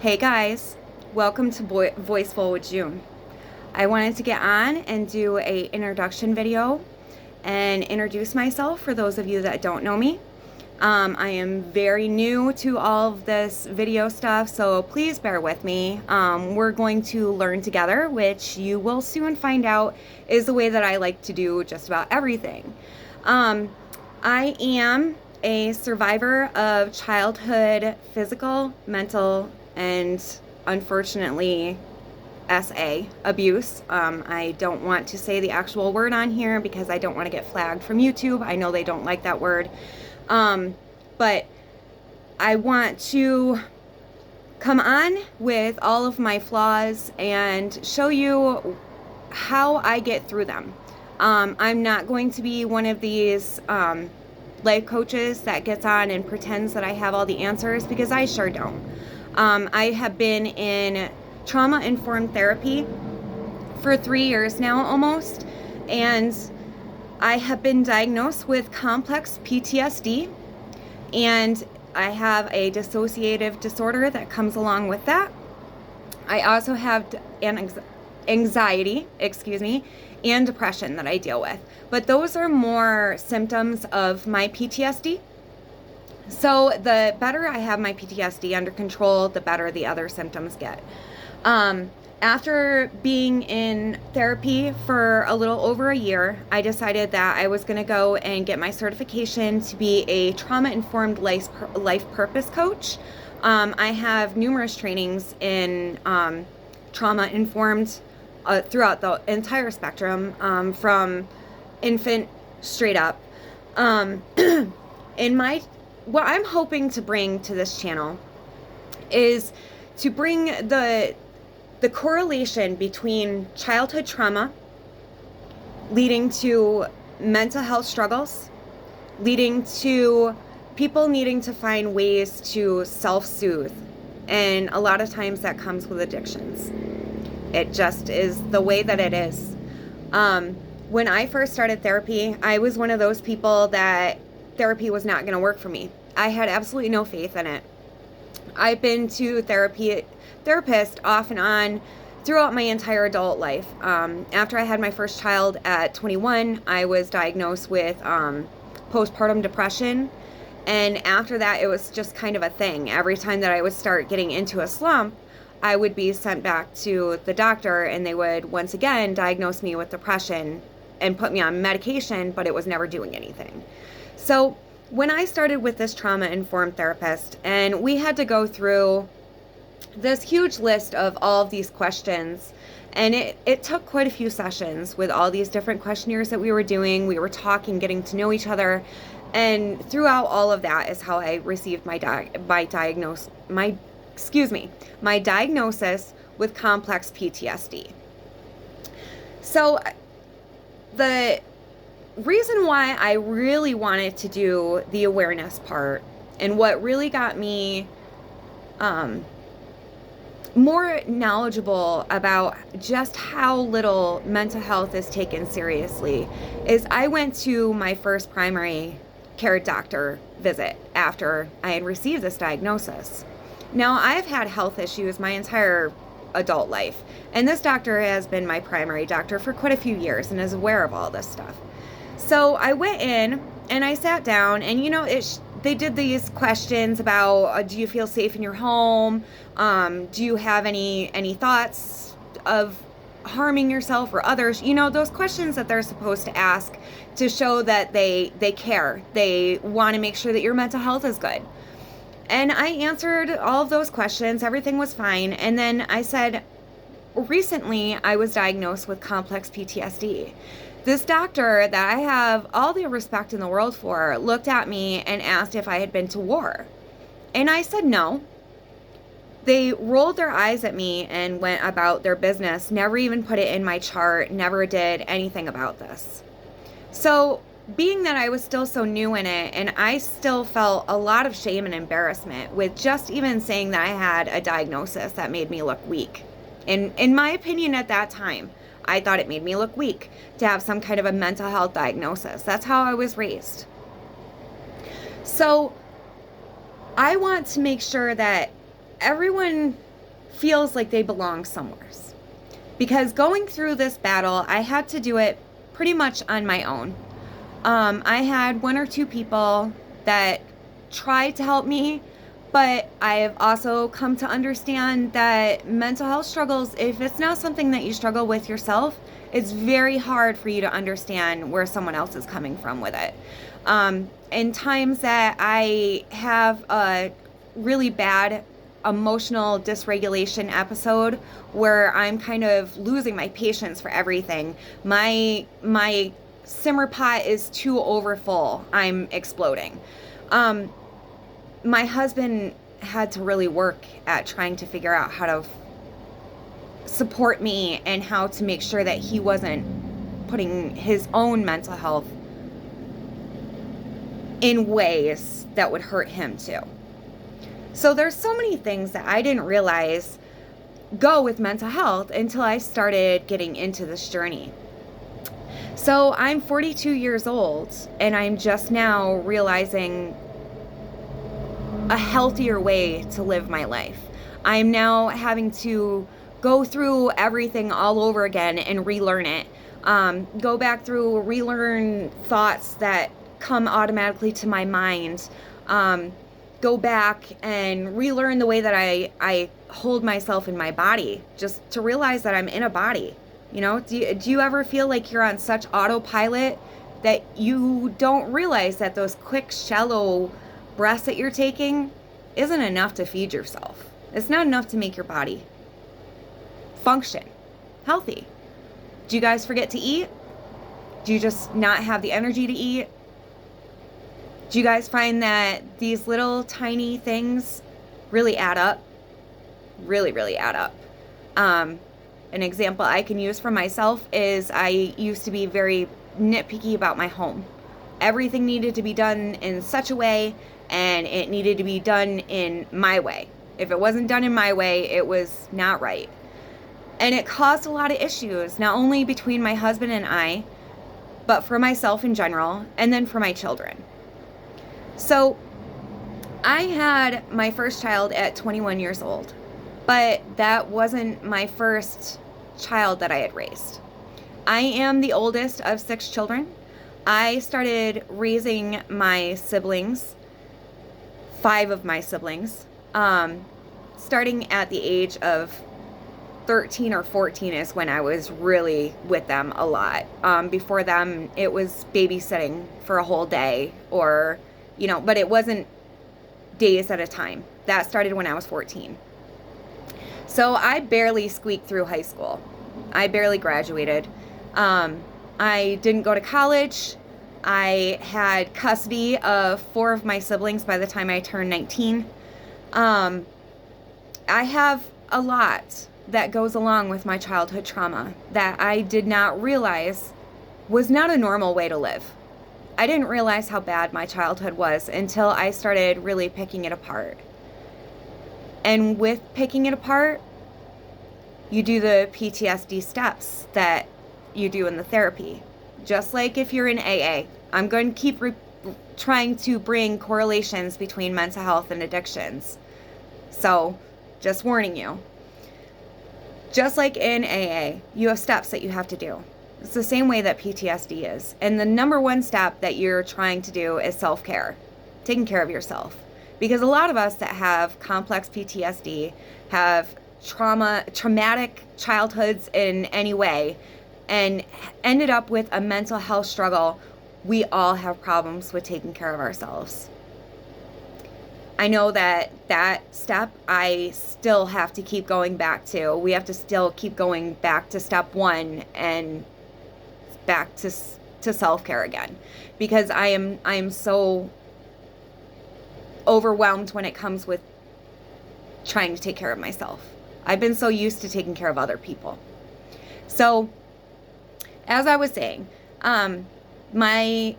Hey guys, welcome to Voiceful with June. I wanted to get on and do a introduction video and introduce myself for those of you that don't know me. I am very new to all of this video stuff, so please bear with me. We're going to learn together, which you will soon find out is the way that I like to do just about everything. I am a survivor of childhood physical, mental, and unfortunately SA abuse. I don't want to say the actual word on here because I don't want to get flagged from YouTube. I know they don't like that word. But I want to come on with all of my flaws and show you how I get through them. I'm not going to be one of these life coaches that gets on and pretends that I have all the answers, because I sure don't. I have been in trauma-informed therapy for 3 years now almost, and I have been diagnosed with complex PTSD, and I have a dissociative disorder that comes along with that. I also have anxiety, and depression that I deal with. But those are more symptoms of my PTSD. So the better I have my PTSD under control, the better the other symptoms get. After being in therapy for a little over a year, I decided that I was going to go and get my certification to be a trauma-informed life purpose coach. I have numerous trainings in trauma-informed throughout the entire spectrum, from infant straight up. What I'm hoping to bring to this channel is to bring the correlation between childhood trauma leading to mental health struggles, leading to people needing to find ways to self-soothe. And a lot of times that comes with addictions. It just is the way that it is. When I first started therapy, I was one of those people that therapy was not going to work for me. I had absolutely no faith in it. I've been to therapist off and on throughout my entire adult life. After I had my first child at 21, I was diagnosed with postpartum depression. And after that, it was just kind of a thing. Every time that I would start getting into a slump, I would be sent back to the doctor, and they would once again diagnose me with depression and put me on medication, but it was never doing anything. So when I started with this trauma-informed therapist, and we had to go through this huge list of all of these questions, and it took quite a few sessions with all these different questionnaires that we were doing. We were talking, getting to know each other, and throughout all of that is how I received my diagnosis with complex PTSD. So the reason why I really wanted to do the awareness part, and what really got me more knowledgeable about just how little mental health is taken seriously, is I went to my first primary care doctor visit after I had received this diagnosis. Now, I've had health issues my entire adult life, and this doctor has been my primary doctor for quite a few years and is aware of all this stuff. So I went in and I sat down, and they did these questions about, do you feel safe in your home? Do you have any thoughts of harming yourself or others? Those questions that they're supposed to ask to show that they care. They want to make sure that your mental health is good. And I answered all of those questions. Everything was fine. And then I said, recently I was diagnosed with complex PTSD. This doctor that I have all the respect in the world for looked at me and asked if I had been to war. And I said no. They rolled their eyes at me and went about their business, never even put it in my chart, never did anything about this. So being that I was still so new in it, and I still felt a lot of shame and embarrassment with just even saying that I had a diagnosis that made me look weak. In my opinion at that time, I thought it made me look weak to have some kind of a mental health diagnosis. That's how I was raised. So I want to make sure that everyone feels like they belong somewhere. Because going through this battle, I had to do it pretty much on my own. I had one or two people that tried to help me, but I've also come to understand that mental health struggles, if it's not something that you struggle with yourself, it's very hard for you to understand where someone else is coming from with it. In times that I have a really bad emotional dysregulation episode where I'm kind of losing my patience for everything, my simmer pot is too overfull, I'm exploding. My husband had to really work at trying to figure out how to support me and how to make sure that he wasn't putting his own mental health in ways that would hurt him too. So there's so many things that I didn't realize go with mental health until I started getting into this journey. So I'm 42 years old and I'm just now realizing a healthier way to live my life. I'm now having to go through everything all over again and relearn it. Go back through, relearn thoughts that come automatically to my mind. Go back and relearn the way that I hold myself in my body, just to realize that I'm in a body. You know, do you ever feel like you're on such autopilot that you don't realize that those quick, shallow breaths that you're taking isn't enough to feed yourself? It's not enough to make your body function healthy. Do you guys forget to eat? Do you just not have the energy to eat? Do you guys find that these little tiny things really add up? Really, really add up. An example I can use for myself is I used to be very nitpicky about my home. Everything needed to be done in such a way, and it needed to be done in my way. If it wasn't done in my way, it was not right. And it caused a lot of issues, not only between my husband and I, but for myself in general, and then for my children. So I had my first child at 21 years old, but that wasn't my first child that I had raised. I am the oldest of 6 children. I started raising my siblings, 5 of my siblings, starting at the age of 13 or 14 is when I was really with them a lot. Before them, it was babysitting for a whole day or, you know, but it wasn't days at a time. That started when I was 14. So I barely squeaked through high school. I barely graduated. I didn't go to college. I had custody of 4 of my siblings by the time I turned 19. I have a lot that goes along with my childhood trauma that I did not realize was not a normal way to live. I didn't realize how bad my childhood was until I started really picking it apart. And with picking it apart, you do the PTSD steps that you do in the therapy. Just like if you're in AA, I'm going to keep trying to bring correlations between mental health and addictions. So, just warning you. Just like in AA, you have steps that you have to do. It's the same way that PTSD is. And the number one step that you're trying to do is self-care, taking care of yourself. Because a lot of us that have complex PTSD have traumatic childhoods in any way and ended up with a mental health struggle. We all have problems with taking care of ourselves. I know that step I still have to keep going back to. We have to still keep going back to step 1 and back to self-care again, because I am so overwhelmed when it comes with trying to take care of myself. I've been so used to taking care of other people. So, as I was saying, my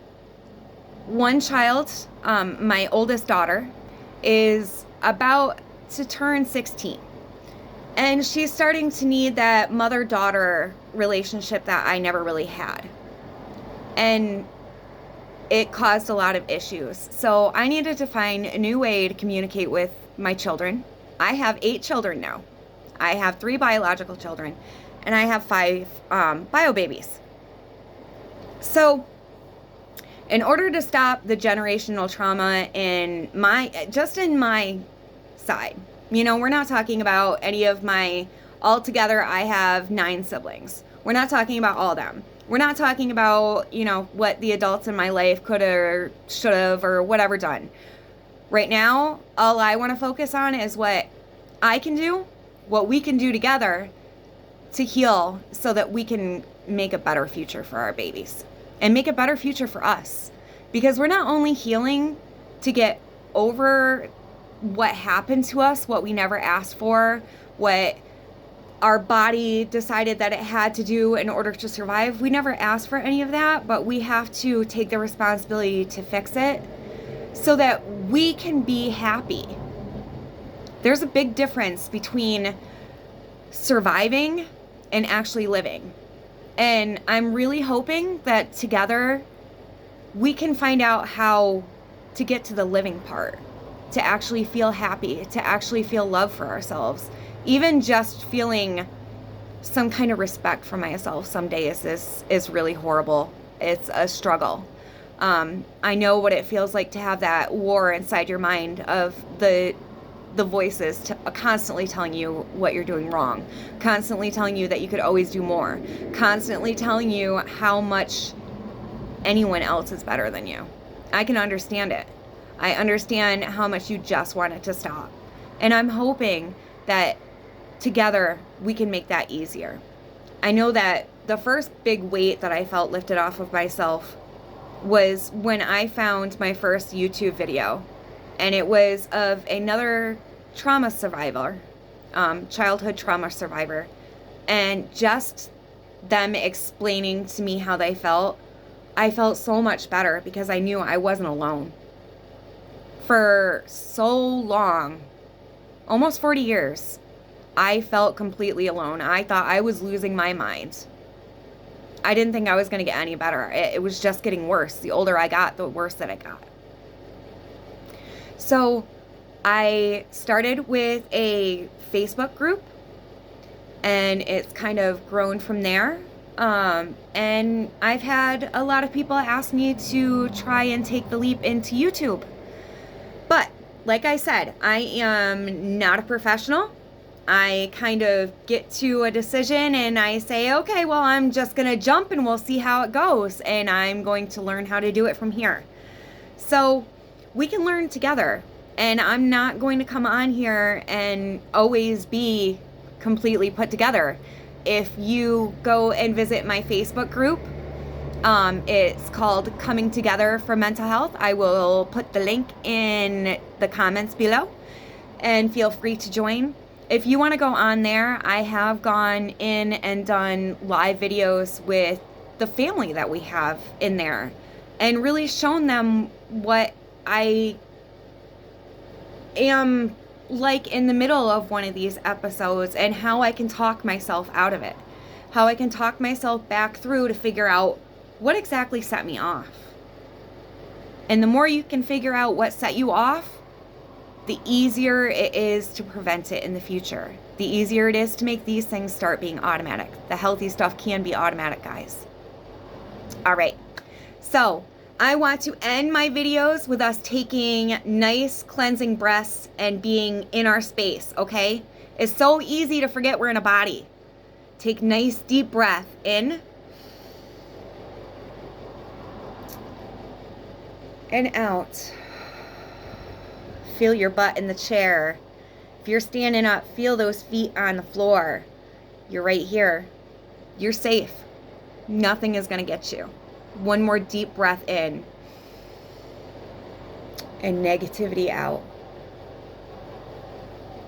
one child, my oldest daughter, is about to turn 16. And she's starting to need that mother-daughter relationship that I never really had. And it caused a lot of issues. So I needed to find a new way to communicate with my children. I have 8 children now. I have 3 biological children, and I have 5 bio babies. So in order to stop the generational trauma in my side, we're not talking about any of my, altogether I have 9 siblings. We're not talking about all of them. We're not talking about, what the adults in my life could have, should have, or whatever done. Right now, all I want to focus on is what I can do, what we can do together to heal so that we can make a better future for our babies and make a better future for us. Because we're not only healing to get over what happened to us, what we never asked for, what our body decided that it had to do in order to survive. We never asked for any of that, but we have to take the responsibility to fix it so that we can be happy. There's a big difference between surviving and actually living. And I'm really hoping that together we can find out how to get to the living part, to actually feel happy, to actually feel love for ourselves. Even just feeling some kind of respect for myself some days is really horrible. It's a struggle. I know what it feels like to have that war inside your mind of the voices constantly telling you what you're doing wrong, constantly telling you that you could always do more, constantly telling you how much anyone else is better than you. I can understand it. I understand how much you just want it to stop. And I'm hoping that together we can make that easier. I know that the first big weight that I felt lifted off of myself was when I found my first YouTube video, and it was of another trauma survivor, childhood trauma survivor, and just them explaining to me how they felt. I felt so much better because I knew I wasn't alone. For so long, almost 40 years, I felt completely alone. I thought I was losing my mind. I didn't think I was going to get any better. It was just getting worse. The older I got, the worse that it got. So I started with a Facebook group, and it's kind of grown from there. And I've had a lot of people ask me to try and take the leap into YouTube. But like I said, I am not a professional. I kind of get to a decision and I say, okay, well, I'm just going to jump and we'll see how it goes. And I'm going to learn how to do it from here. So we can learn together. And I'm not going to come on here and always be completely put together. If you go and visit my Facebook group, it's called Coming Together for Mental Health. I will put the link in the comments below and feel free to join. If you want to go on there, I have gone in and done live videos with the family that we have in there and really shown them what I am like in the middle of one of these episodes and how I can talk myself out of it, how I can talk myself back through to figure out what exactly set me off. And the more you can figure out what set you off, the easier it is to prevent it in the future. The easier it is to make these things start being automatic. The healthy stuff can be automatic, guys. All right. So I want to end my videos with us taking nice cleansing breaths and being in our space, okay? It's so easy to forget we're in a body. Take nice deep breath in and out. Feel your butt in the chair. If you're standing up, feel those feet on the floor. You're right here. You're safe. Nothing is going to get you. One more deep breath in. And negativity out.